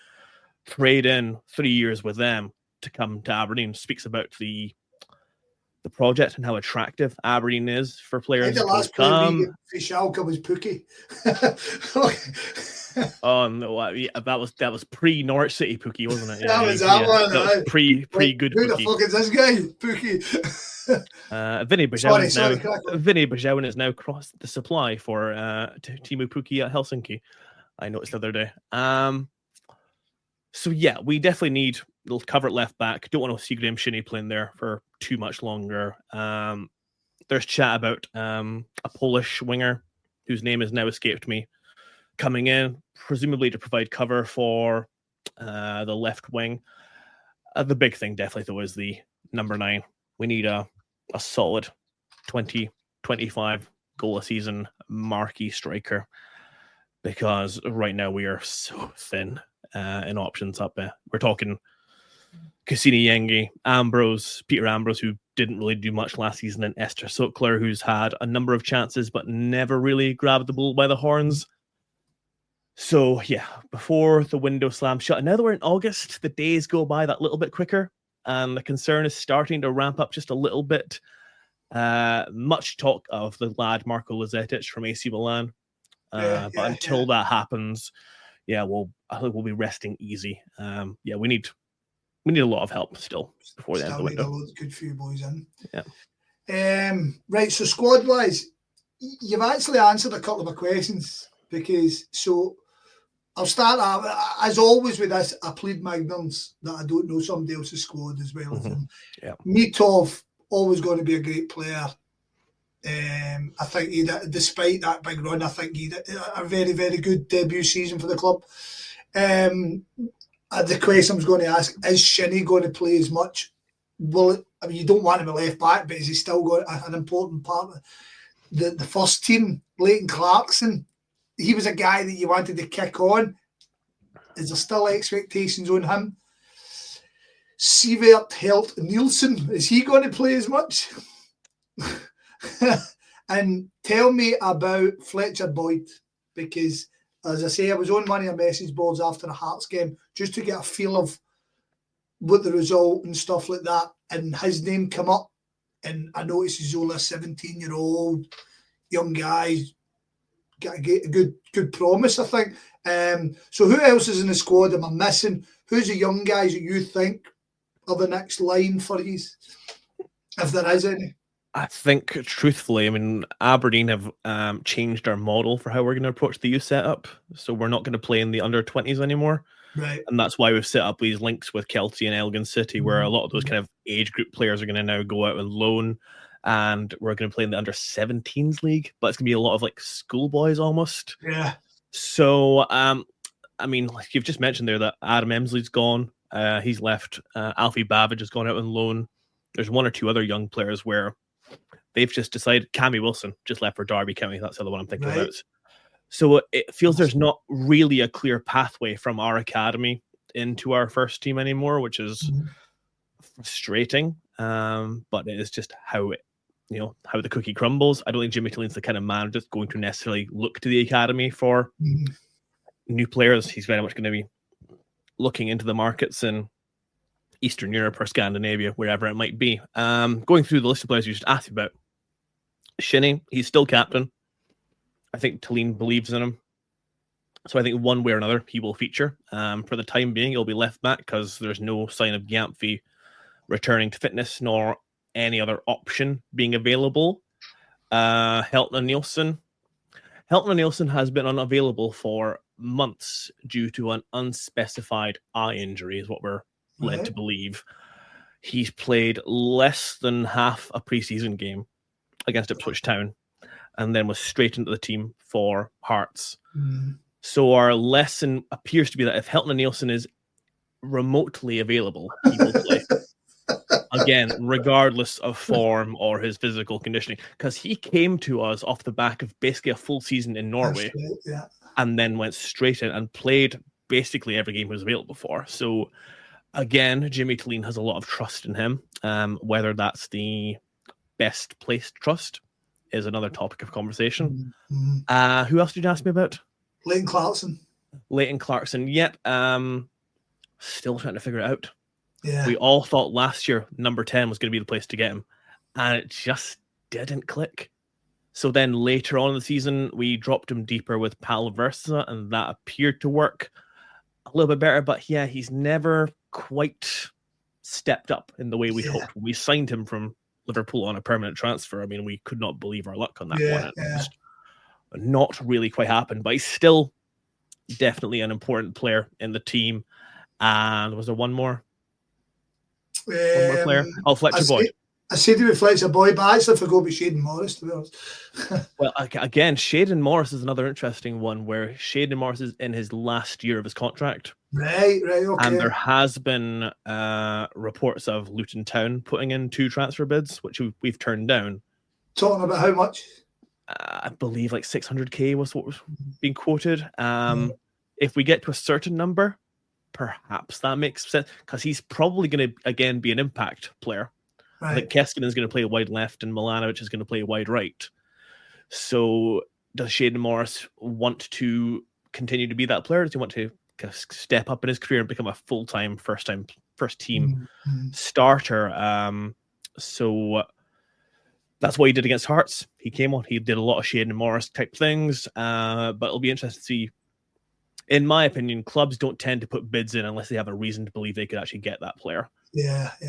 trade in 3 years with them to come to Aberdeen speaks about the project and how attractive Aberdeen is for players. The last player for Schalke was Pookie. Oh no, that was pre Norwich City Pookie, wasn't it? That was that one. That was pre good. Who the fuck is this guy, Pookie? Vinny Bajowan is now crossed the supply for Timu Pukki at Helsinki. I noticed the other day. So yeah, we definitely need a cover at left back. Don't want to see Graham Shinney playing there for too much longer. There's chat about a Polish winger whose name has now escaped me. coming in, presumably to provide cover for the left wing. The big thing definitely, though, is the number 9. We need a solid 20, 25 goal a season marquee striker, because right now we are so thin in options up there. We're talking Cassini, Yengi, Peter Ambrose, who didn't really do much last season, and Esther Sokler, who's had a number of chances but never really grabbed the bull by the horns. So, yeah, before the window slams shut, and now that we're in August, the days go by that little bit quicker, and the concern is starting to ramp up just a little bit. Much talk of the lad Marko Lazetic from AC Milan. But until that happens, I think we'll be resting easy. We need a lot of help still before the end of the window. A good few boys in. Yeah. Right, so squad-wise, you've actually answered a couple of my questions, because I'll start as always with this. I plead my ignorance that I don't know somebody else's squad as well as him. Yeah. Mitov, always going to be a great player. I think despite that big run, I think he did a very, very good debut season for the club. The question I was going to ask, is Shinnie going to play as much? You don't want him at left back, but is he still got an important part of the first team? Leighton Clarkson, he was a guy that you wanted to kick on. Is there still expectations on him? Sivert Helt Nielsen, is he going to play as much? And tell me about Fletcher Boyd, because as I say, I was on one of your message boards after the Hearts game just to get a feel of what the result and stuff like that, and his name come up, and I noticed he's only a 17-year-old young guy, got a good promise, I think. So who else is in the squad am I missing? Who's the young guys that you think are the next line for these, if there is any? I think, truthfully, Aberdeen have changed our model for how we're going to approach the youth setup. So we're not going to play in the under-20s anymore. Right. And that's why we've set up these links with Kelty and Elgin City, where a lot of those kind of age group players are going to now go out and loan, and we're going to play in the under-17s league, but it's going to be a lot of like schoolboys almost. Yeah. So, like you've just mentioned there that Adam Emsley's gone. He's left. Alfie Babbage has gone out on loan. There's one or two other young players where they've just decided. Cammy Wilson just left for Derby County. That's the other one I'm thinking about. So it feels there's not really a clear pathway from our academy into our first team anymore, which is frustrating. But it is just how the cookie crumbles. I don't think Jimmy Tilleen's the kind of man just going to necessarily look to the academy for new players. He's very much going to be looking into the markets in Eastern Europe or Scandinavia, wherever it might be. Going through the list of players you just asked about, Shinnie, he's still captain. I think Tilleen believes in him. So I think one way or another, he will feature. For the time being, he'll be left back because there's no sign of Gyamfi returning to fitness, nor any other option being available. Heltner Nielsen has been unavailable for months due to an unspecified eye injury, is what we're led to believe. He's played less than half a preseason game against Ipswich Town, and then was straight into the team for Hearts. So our lesson appears to be that if Heltner Nielsen is remotely available, he will play. Again, regardless of form or his physical conditioning, because he came to us off the back of basically a full season in Norway, and then went straight in and played basically every game he was available for. So again, Jimmy Tilleen has a lot of trust in him. Whether that's the best placed trust is another topic of conversation. Who else did you ask me about? Leighton Clarkson. Yet, still trying to figure it out. Yeah. We all thought last year number 10 was going to be the place to get him, and it just didn't click. So then later on in the season, we dropped him deeper with Pal Versa, and that appeared to work a little bit better. But yeah, he's never quite stepped up in the way we hoped. When we signed him from Liverpool on a permanent transfer, we could not believe our luck on that one. It just not really quite happened, but he's still definitely an important player in the team. And was there one more? One more player? Fletcher Boyd. I said he reflects a boy, but I actually forgot about Shayden Morris, to be honest. Well, again, Shayden Morris is another interesting one where Shayden Morris is in his last year of his contract. Right, okay. And there has been reports of Luton Town putting in 2 transfer bids, which we've turned down. Talking about how much? I believe like 600k was what was being quoted. If we get to a certain number, perhaps that makes sense, because he's probably going to, again, be an impact player. Right. I think Keskinen is going to play wide left and Milanovic is going to play wide right. So does Shayden Morris want to continue to be that player? Does he want to step up in his career and become a full-time, first team starter? So that's what he did against Hearts. He came on, he did a lot of Shayden Morris type things, but it'll be interesting to see. In my opinion, clubs don't tend to put bids in unless they have a reason to believe they could actually get that player.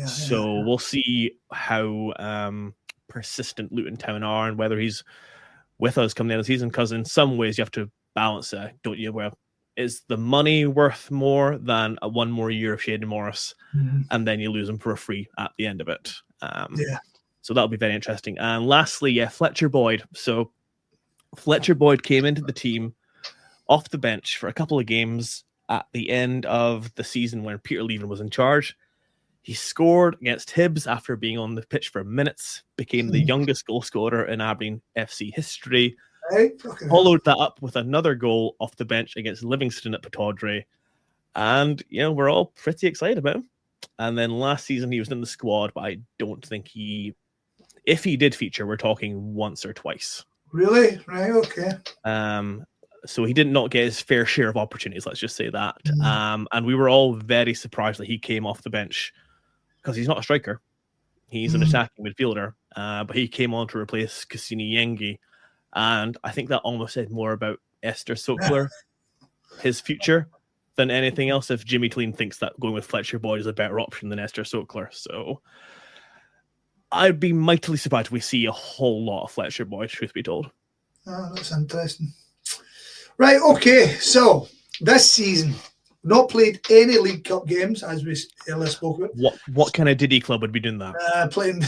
So we'll see how persistent Luton Town are and whether he's with us come the end of the season, because in some ways you have to balance it, don't you? Where is the money worth more than a 1 more year of Shayden Morris, and then you lose him for a free at the end of it? So that'll be very interesting. And lastly, Fletcher Boyd. So Fletcher Boyd came into the team off the bench for a couple of games at the end of the season when Peter Leven was in charge. He scored against Hibs after being on the pitch for minutes, became the youngest goal scorer in Aberdeen FC history, followed that up with another goal off the bench against Livingston at Pittodrie. And, we're all pretty excited about him. And then last season he was in the squad, but I don't think if he did feature, we're talking once or twice. Really? Right, okay. So he did not get his fair share of opportunities, let's just say that. And we were all very surprised that he came off the bench, because he's not a striker. He's an attacking midfielder. But he came on to replace Cassini Yengi. And I think that almost said more about Esther Sokler, his future, than anything else, if Jimmy Clean thinks that going with Fletcher Boyd is a better option than Esther Sokler. So I'd be mightily surprised if we see a whole lot of Fletcher Boyd, truth be told. Oh, that's interesting. Right, okay, so this season, not played any League Cup games, as we earlier spoke about. What kind of Diddy club would be doing that? Playing,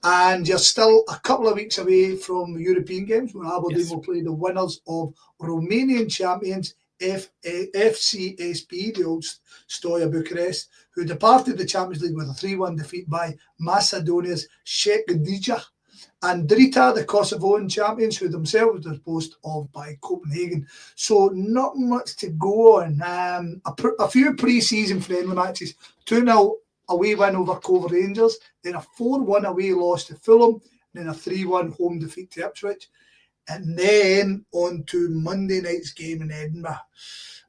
and you're still a couple of weeks away from European games, where Aberdeen will play the winners of Romanian champions FCSB, the old Stoia Bucharest, who departed the Champions League with a 3-1 defeat by Macedonia's Shekdija, and Drita, the Kosovoan champions, who themselves were disposed of by Copenhagen. So not much to go on. A few pre-season friendly matches. 2-0 away win over Cove Rangers, then a 4-1 away loss to Fulham, then a 3-1 home defeat to Ipswich. And then on to Monday night's game in Edinburgh.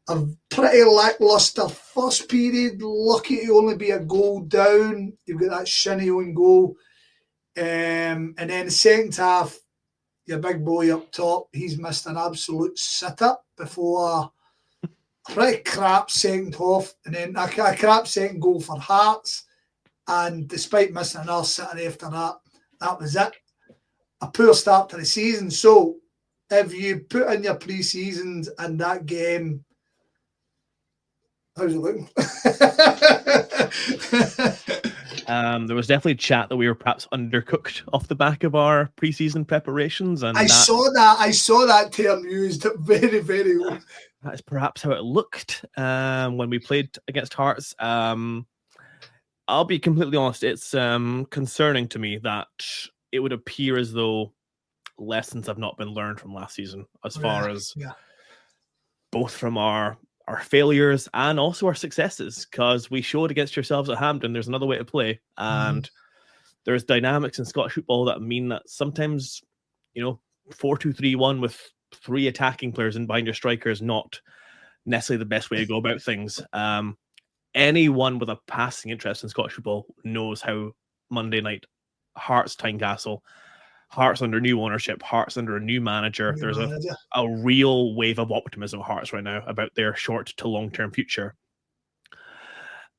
A pretty lacklustre first period, lucky to only be a goal down. You've got that shinny own goal. And then the second half, your big boy up top, he's missed an absolute sit-up before a pretty crap second half, and then a crap second goal for Hearts. And despite missing another sitter after that, that was it. A poor start to the season. So if you put in your pre-seasons and that game, how's it looking? There was definitely chat that we were perhaps undercooked off the back of our preseason preparations, and I saw that term used very, very well. That is perhaps how it looked when we played against Hearts. I'll be completely honest; it's concerning to me that it would appear as though lessons have not been learned from last season, as far as both from our failures and also our successes, because we showed against yourselves at Hampden there's another way to play, and there's dynamics in Scottish football that mean that sometimes 4-2-3-1 with 3 attacking players in behind your striker is not necessarily the best way to go about things. Anyone with a passing interest in Scottish football knows how Monday night Hearts Tynecastle, Hearts under new ownership, Hearts under a new manager. There's a real wave of optimism at Hearts right now about their short to long-term future.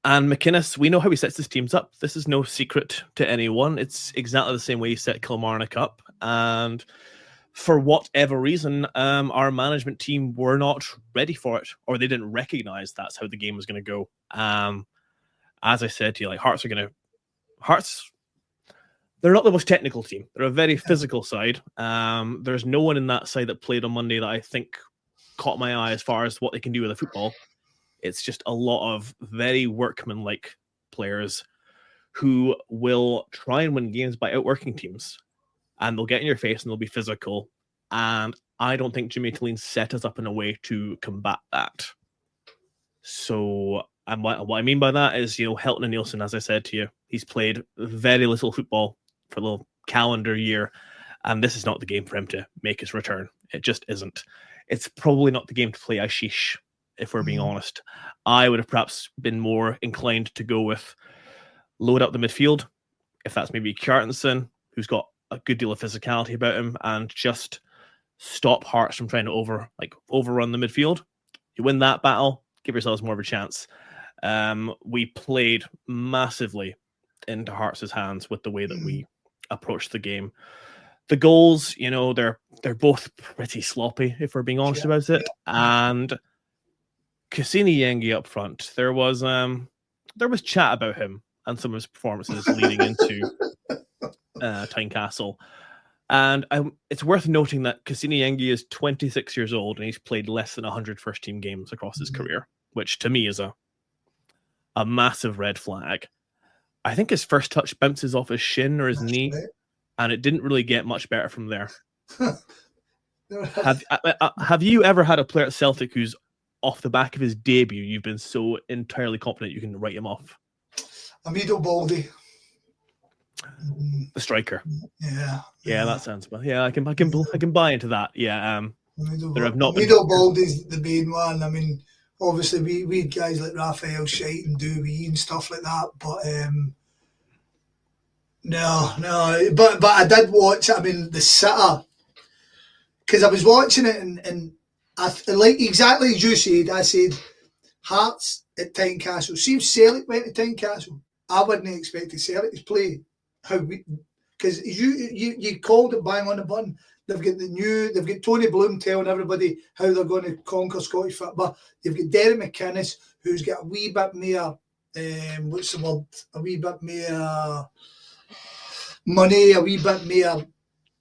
And McInnes, we know how he sets his teams up. This is no secret to anyone. It's exactly the same way he set Kilmarnock up. And for whatever reason, our management team were not ready for it, or they didn't recognize that's how the game was going to go. As I said to you, Hearts they're not the most technical team. They're a very physical side. There's no one in that side that played on Monday that I think caught my eye as far as what they can do with a football. It's just a lot of very workmanlike players who will try and win games by outworking teams. And they'll get in your face and they'll be physical. And I don't think Jimmy Tillene set us up in a way to combat that. So what I mean by that is, Helton and Nielsen, as I said to you, he's played very little football for the calendar year. And this is not the game for him to make his return. It just isn't. It's probably not the game to play Ashish, if we're being honest. I would have perhaps been more inclined to go with load up the midfield, if that's maybe Kjartansson, who's got a good deal of physicality about him, and just stop Hearts from trying to overrun the midfield. You win that battle, give yourselves more of a chance. We played massively into Hearts' hands with the way that we approached the game. The goals, they're both pretty sloppy, if we're being honest about it. And Cassini Yengi up front, there was chat about him and some of his performances leading into Tynecastle. And it's worth noting that Cassini Yengi is 26 years old and he's played less than 100 first-team games across his career, which to me is a massive red flag. I think his first touch bounces off his shin or his knee, and it didn't really get much better from there. Have you ever had a player at Celtic who's off the back of his debut, you've been so entirely confident you can write him off? Amido Baldi, the striker. Yeah, that sounds well. Yeah, I can buy into that. Yeah, there have not Amido Baldi's the main one. I mean, obviously we had guys like Raphael Shite and Dewey and stuff like that, but no. But I did watch it. I mean, the sitter, because I was watching it and I like exactly as you said. I said Hearts at Tynecastle. See if Celtic went to Tynecastle, I wouldn't have expected Celtic to play how we, because you called it bang on the button. They've got Tony Bloom telling everybody how they're going to conquer Scottish football. You've got Derek McInnes, who's got a wee bit more, what's the word? A wee bit more money, a wee bit more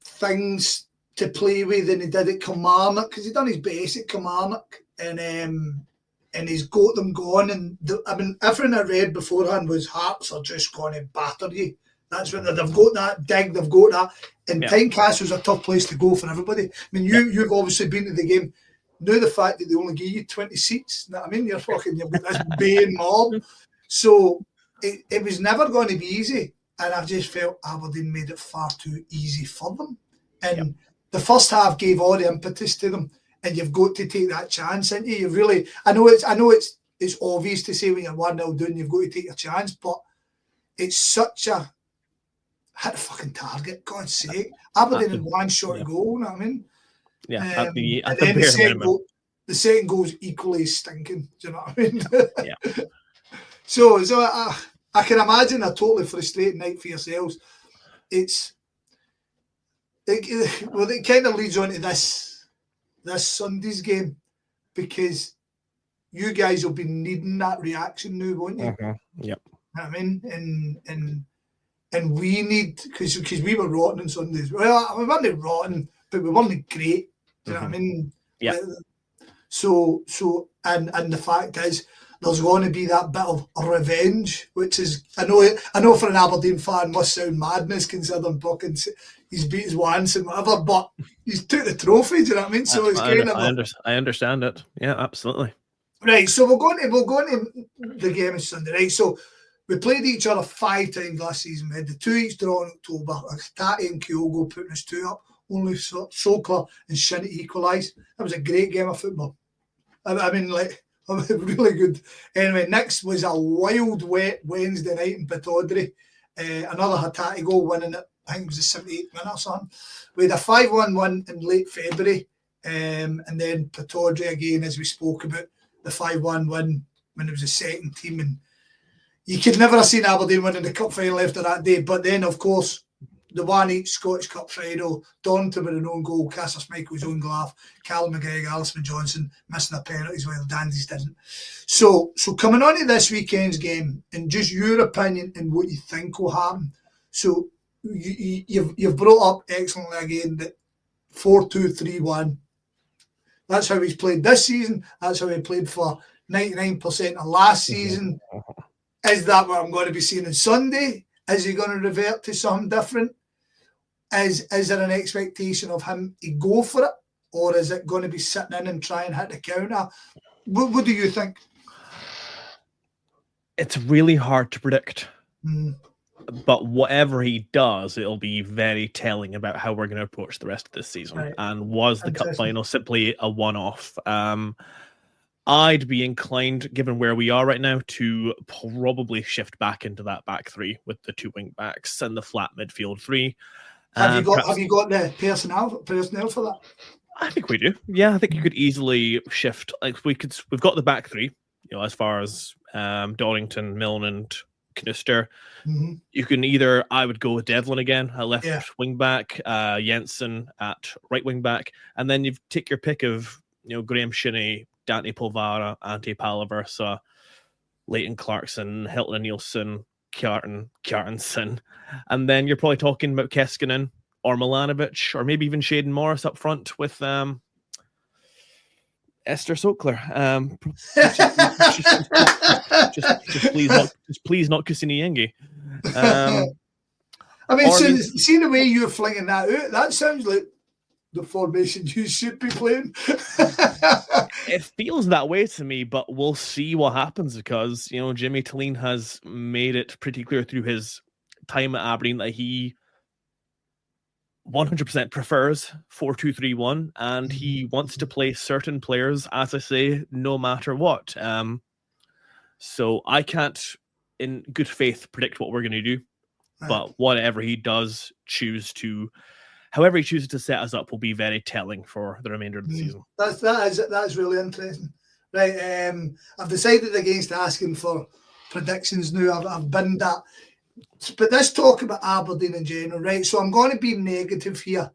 things to play with than he did at Kilmarnock, because he done his best at Kilmarnock, and he's got them going. And everything I read beforehand was Hearts are just going to batter you. That's what they've got, that dig, they've got that. And Tynecastle's a tough place to go for everybody. I mean, you've obviously been to the game. Know the fact that they only give you 20 seats. You know what I mean? You've got this baying mob. So it was never going to be easy. And I just felt Aberdeen made it far too easy for them. And the first half gave all the impetus to them. And you've got to take that chance, ain't you? You really, I know it's obvious to say when you're 1-0 down, you've got to take your chance, but it's such a hit the fucking target, God's sake. Aberdeen in one shot goal, you know what I mean? Yeah, at the second goal's equally stinking, do you know what I mean? Yeah. So I can imagine a totally frustrating night for yourselves. It kind of leads on to this Sunday's game, because you guys will be needing that reaction now, won't you? Yep. You know what I mean? And we need, because we were rotten on Sundays. Well, we weren't rotten, but we weren't great. Do you know what I mean? Yeah. So and the fact is, there's going to be that bit of revenge, which is, I know for an Aberdeen fan must sound madness considering fucking he's beat his once and whatever, but he's took the trophy. Do you know what I mean? So it's I understand it. Yeah, absolutely. Right. So we'll go into the game on Sunday. Right. So we played each other 5 times last season. We had the 2 each draw in October. Tati and Kyogo putting us 2 up. Only Sokler and Shinnie equalised. That was a great game of football. I mean, really good. Anyway, next was a wild, wet Wednesday night in Pittodrie. Another Hattati goal winning it. I think it was the 78th minute or something. We had a 5-1 win in late February. And then Pittodrie again, as we spoke about, the 5-1 win when it was the second team. And you could never have seen Aberdeen winning the cup final after that day. But then, of course, the 1-8 Scottish Cup final, Donington with an own goal, Casper Schmeichel's own glove, Callum McGregor, Alisman Johnson missing a penalty as well, Dandies didn't. So coming on to this weekend's game, and just your opinion and what you think will happen. So you've brought up excellently again that 4-2-3-1. That's how he's played this season. That's how he played for 99% of last season. Is that what I'm going to be seeing on Sunday? Is he going to revert to something different? Is there an expectation of him to go for it? Or is it going to be sitting in and try and hit the counter? What do you think? It's really hard to predict. Mm. But whatever he does, it'll be very telling about how we're going to approach the rest of this season. Right. And was the cup final simply a one-off? I'd be inclined, given where we are right now, to probably shift back into that back three with the two wing backs and the flat midfield three. Have you got the personnel for that? I think we do. Yeah, I think you could easily shift. Like we've got the back three, as far as Dorrington, Milne, and Knister. Mm-hmm. You can I would go with Devlin again, a left wing back, Jensen at right wing back, and then you take your pick of Graham Shinney, Dante Polvara, Ante Palaversa, Leighton Clarkson, Hilton Nielsen, Kjartansson, and then you're probably talking about Keskinen or Milanovic, or maybe even Shaden Morris up front with Esther Sokler. Just please not Kusini Yengi. See the way you're flinging that out, that sounds like the formation you should be playing. It feels that way to me, but we'll see what happens because, Jimmy Talene has made it pretty clear through his time at Aberdeen that he 100% prefers 4-2-3-1 and he wants to play certain players, as I say, no matter what. So I can't, in good faith, predict what we're going to do, but whatever he does however he chooses to set us up will be very telling for the remainder of the season. That's really interesting. Right, I've decided against asking for predictions now. I've binned that. But let's talk about Aberdeen in general, right? So I'm going to be negative here,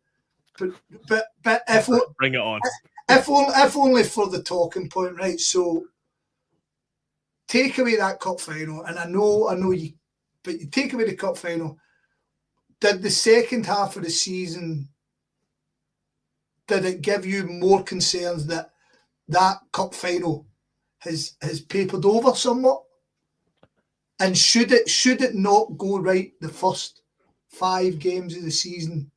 but if bring it on, if only for the talking point, right? So take away that cup final, and I know you, but you take away the cup final. Did the second half of the season, did it give you more concerns that cup final has papered over somewhat? And should it not go right the first 5 games of the season?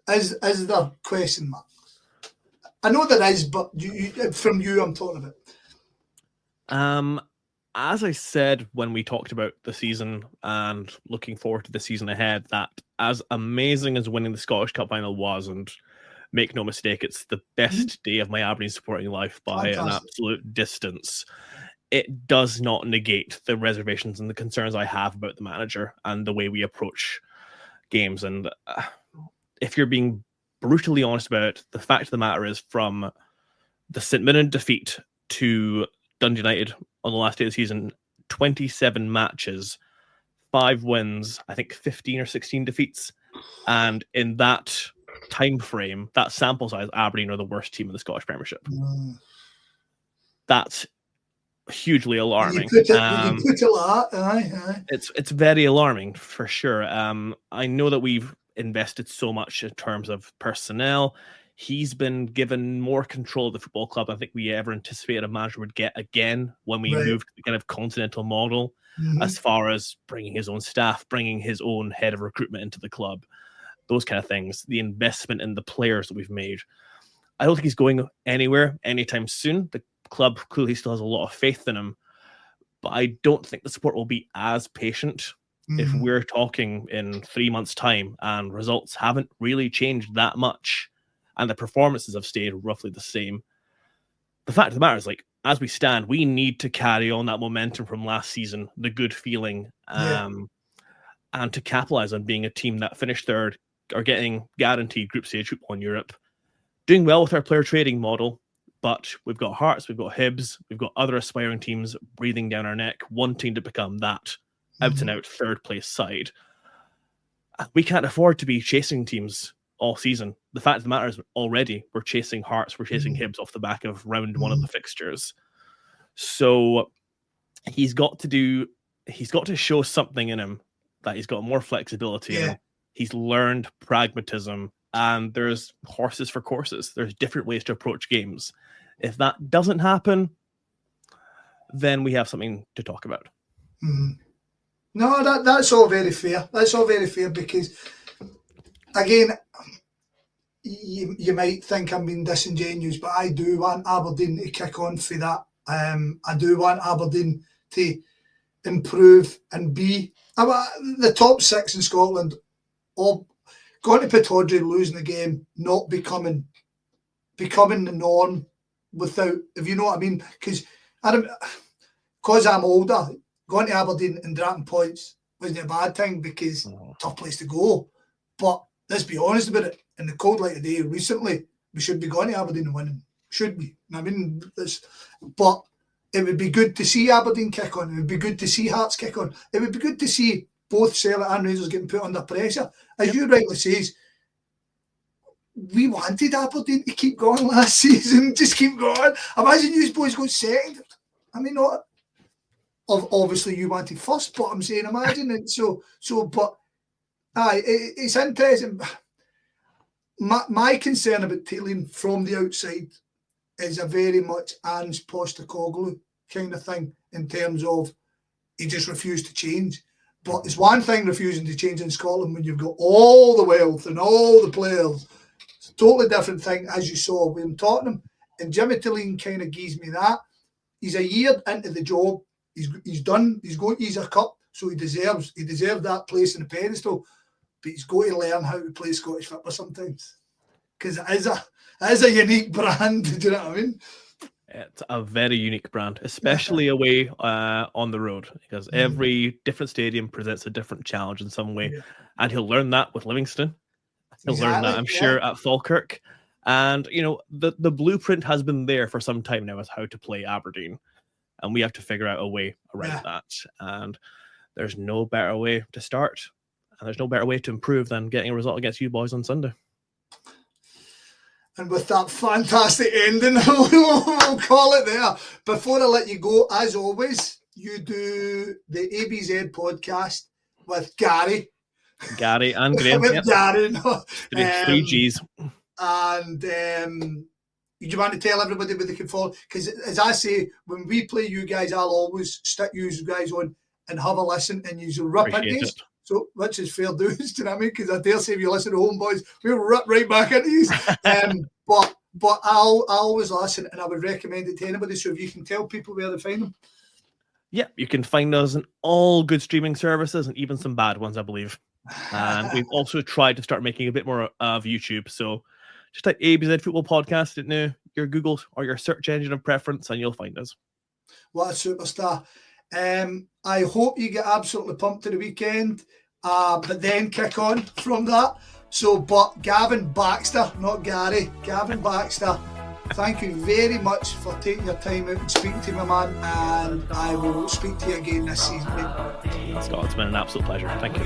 Is there question marks? I know there is, but from you, I'm talking about. As I said when we talked about the season and looking forward to the season ahead, that as amazing as winning the Scottish Cup final was, and make no mistake, it's the best day of my Aberdeen supporting life by an absolute distance. It does not negate the reservations and the concerns I have about the manager and the way we approach games. And if you're being brutally honest about it, the fact of the matter is, from the St Mirren defeat to Dundee United on the last day of the season, 27 matches, 5 wins, I think 15 or 16 defeats. And in that time frame, that sample size, Aberdeen are the worst team in the Scottish Premiership. That's hugely alarming. You put it like that, aye. It's very alarming for sure. I know that we've invested so much in terms of personnel. He's been given more control of the football club I think we ever anticipated a manager would get again when we moved to the kind of continental model, as far as bringing his own staff, bringing his own head of recruitment into the club, those kind of things, the investment in the players that we've made. I don't think he's going anywhere anytime soon. The club clearly still has a lot of faith in him, but I don't think the support will be as patient if we're talking in 3 months' time and results haven't really changed that much and the performances have stayed roughly the same. The fact of the matter is, as we stand, we need to carry on that momentum from last season, the good feeling, and to capitalize on being a team that finished third or getting guaranteed group stage football in Europe, doing well with our player trading model. But we've got Hearts, we've got Hibs, we've got other aspiring teams breathing down our neck, wanting to become that out-and-out third-place side. We can't afford to be chasing teams all season. The fact of the matter is, already we're chasing Hearts, we're chasing Hibs off the back of round 1 of the fixtures. So he's got to show something in him that he's got more flexibility. Yeah. He's learned pragmatism, and there's horses for courses. There's different ways to approach games. If that doesn't happen, then we have something to talk about. Mm-hmm. No, that's all very fair. That's all very fair because, again, you might think I'm being disingenuous, but I do want Aberdeen to kick on for that. I do want Aberdeen to improve and be the top 6 in Scotland. Or going to Pittodrie, losing the game, not becoming the norm without, if you know what I mean. Because I'm older, going to Aberdeen and dropping points wasn't a bad thing because tough place to go. But let's be honest about it. In the cold light of day recently, we should be going to Aberdeen and winning. Should we? I mean, but it would be good to see Aberdeen kick on. It would be good to see Hearts kick on. It would be good to see both Celtic and Rangers getting put under pressure. As you rightly says, we wanted Aberdeen to keep going last season. Just keep going. Imagine you boys go second. I mean, not obviously you wanted first, but I'm saying imagine it. But it's interesting. My concern about Taylor from the outside is a very much Ange Postecoglou kind of thing in terms of he just refused to change. But it's one thing refusing to change in Scotland when you've got all the wealth and all the players. It's a totally different thing, as you saw with Tottenham. And Jimmy Tilleen kind of gives me that. He's a year into the job. He's done. He's going to a cup, so he deserves that place in the pedestal. But he's got to learn how to play Scottish football sometimes, because it is a unique brand. Do you know what I mean? It's a very unique brand, especially away on the road, because every different stadium presents a different challenge in some way. Yeah. And he'll learn that with Livingston. He'll learn that, I'm sure, at Falkirk. And, the blueprint has been there for some time now as how to play Aberdeen. And we have to figure out a way around that. And there's no better way to start. And there's no better way to improve than getting a result against you boys on Sunday. And with that fantastic ending, we'll call it there. Before I let you go, as always, you do the ABZ podcast with Gary. Gary and Graham. With Gary. No. Three Gs. And you want to tell everybody where they can follow? Because as I say, when we play you guys, I'll always stick you guys on and have a listen, and you rip into it. So, which is fair dues, do you know what I mean? Because I dare say if you listen to Homeboys, we'll rip right back into these. But I'll always listen, and I would recommend it to anybody. So if you can tell people where to find them. Yeah, you can find us on all good streaming services and even some bad ones, I believe. And we've also tried to start making a bit more of YouTube. So just type ABZ Football Podcast into your Google or your search engine of preference, and you'll find us. What a superstar. I hope you get absolutely pumped to the weekend, but then kick on from that. So, but Gavin Baxter, not Gary, Gavin Baxter, thank you very much for taking your time out and speaking to me, man, and I will speak to you again this season, mate. Scott, it's been an absolute pleasure. Thank you.